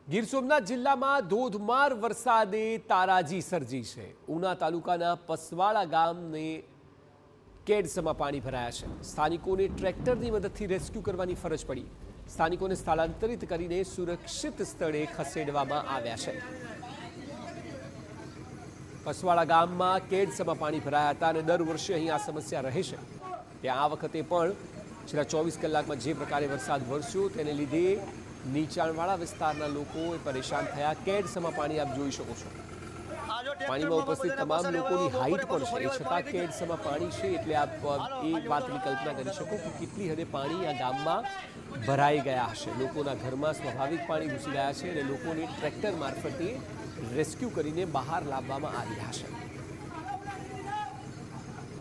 ગીર સોમનાથ જિલ્લામાં ધોધમાર વરસાદે તારાજી સર્જી છે। ઉના તાલુકાના પસવાળા ગામને કેડસમાં પાણી ભરાયા છે। સ્થાનિકોને ટ્રેક્ટરની મદદથી રેસ્ક્યુ કરવાની ફરજ પડી। સ્થાનિકોને સ્થળાંતરિત કરીને સુરક્ષિત સ્થળે ખસેડવામાં આવ્યા છે। પસવાળા ગામમાં કેડસમાં પાણી ભરાયા હતા અને દર વર્ષે અહીં આ સમસ્યા રહે છે। ત્યાં આ વખતે પણ છેલ્લા 24 કલાકમાં જે પ્રકારે વરસાદ વરસ્યો તેને લીધે નીચાણવાળા વિસ્તારના લોકો પરેશાન થયા। કેડસમાં પાણી આપ જોઈ શકો છો। પાણીમાં ઉપસ્થિત તમામ લોકોની હાઈટ પણ છે, છતાં કેડસમાં પાણી છે એટલે આપ એ વાતની કલ્પના કરી શકો કે કેટલી હદે પાણી આ ગામમાં ભરાઈ ગયા હશે। લોકોના ઘરમાં સ્વાભાવિક પાણી ઘૂસી ગયા છે અને લોકોને ટ્રેક્ટર મારફતે રેસ્ક્યુ કરીને બહાર લાવવામાં આવી રહ્યા છે।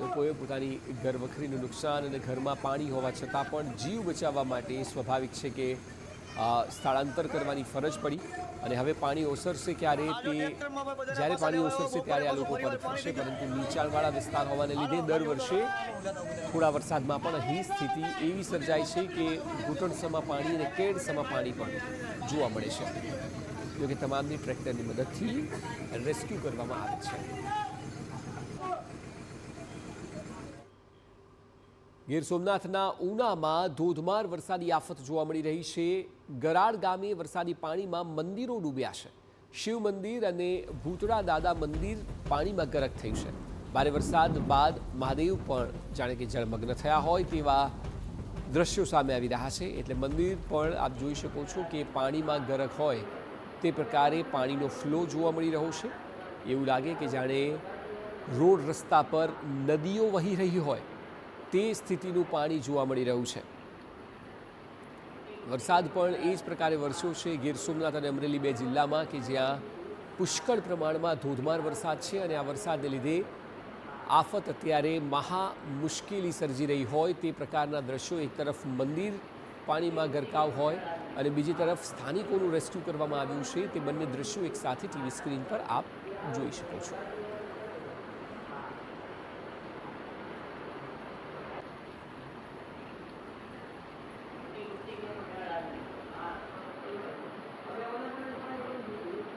લોકોએ પોતાની ઘરવખરીનું નુકસાન અને ઘરમાં પાણી હોવા છતાં પણ જીવ બચાવવા માટે સ્વાભાવિક છે કે સ્થળાંતર કરવાની ફરજ પડી અને હવે પાણી ઓસરશે જ્યારે પાણી ઓસરશે ત્યારે આ લોકો પરત ફરશે। પરંતુ નીચાણવાળા વિસ્તાર હોવાને લીધે દર વર્ષે થોડા વરસાદમાં પણ અહીં સ્થિતિ એવી સર્જાય છે કે ઘૂંટણસમાં પાણી અને કેડસમાં પાણી પણ જોવા મળે છે। જોકે તમામની ટ્રેક્ટરની મદદથી રેસ્ક્યુ કરવામાં આવે છે। ગીર સોમનાથના ઉનામાં ધોધમાર વરસાદી આફત જોવા મળી રહી છે। ગરાડ ગામે વરસાદી પાણીમાં મંદિરો ડૂબ્યા છે। શિવ મંદિર અને ભૂતળા દાદા મંદિર પાણીમાં ગરક થયું છે। ભારે વરસાદ બાદ મહાદેવ પણ જાણે કે જળમગ્ન થયા હોય તેવા દ્રશ્યો સામે આવી રહ્યા છે। એટલે મંદિર પણ આપ જોઈ શકો છો કે પાણીમાં ગરક હોય તે પ્રકારે પાણીનો ફ્લો જોવા મળી રહ્યો છે। એવું લાગે કે જાણે રોડ રસ્તા પર નદીઓ વહી રહી હોય તે સ્થિતિનું પાણી જોવા મળી રહ્યું છે। વરસાદ પણ એ જ પ્રકારે વરસ્યો છે ગીર સોમનાથ અને અમરેલી બે જિલ્લામાં કે જ્યાં પુષ્કળ પ્રમાણમાં ધોધમાર વરસાદ છે અને આ વરસાદને લીધે આફત અત્યારે મહા મુશ્કેલી સર્જી રહી હોય તે પ્રકારના દ્રશ્યો। એક તરફ મંદિર પાણીમાં ગરકાવ હોય અને બીજી તરફ સ્થાનિકોનું રેસ્ક્યુ કરવામાં આવ્યું છે। તે બંને દ્રશ્યો એક સાથે ટીવી સ્ક્રીન પર આપ જોઈ શકો છો।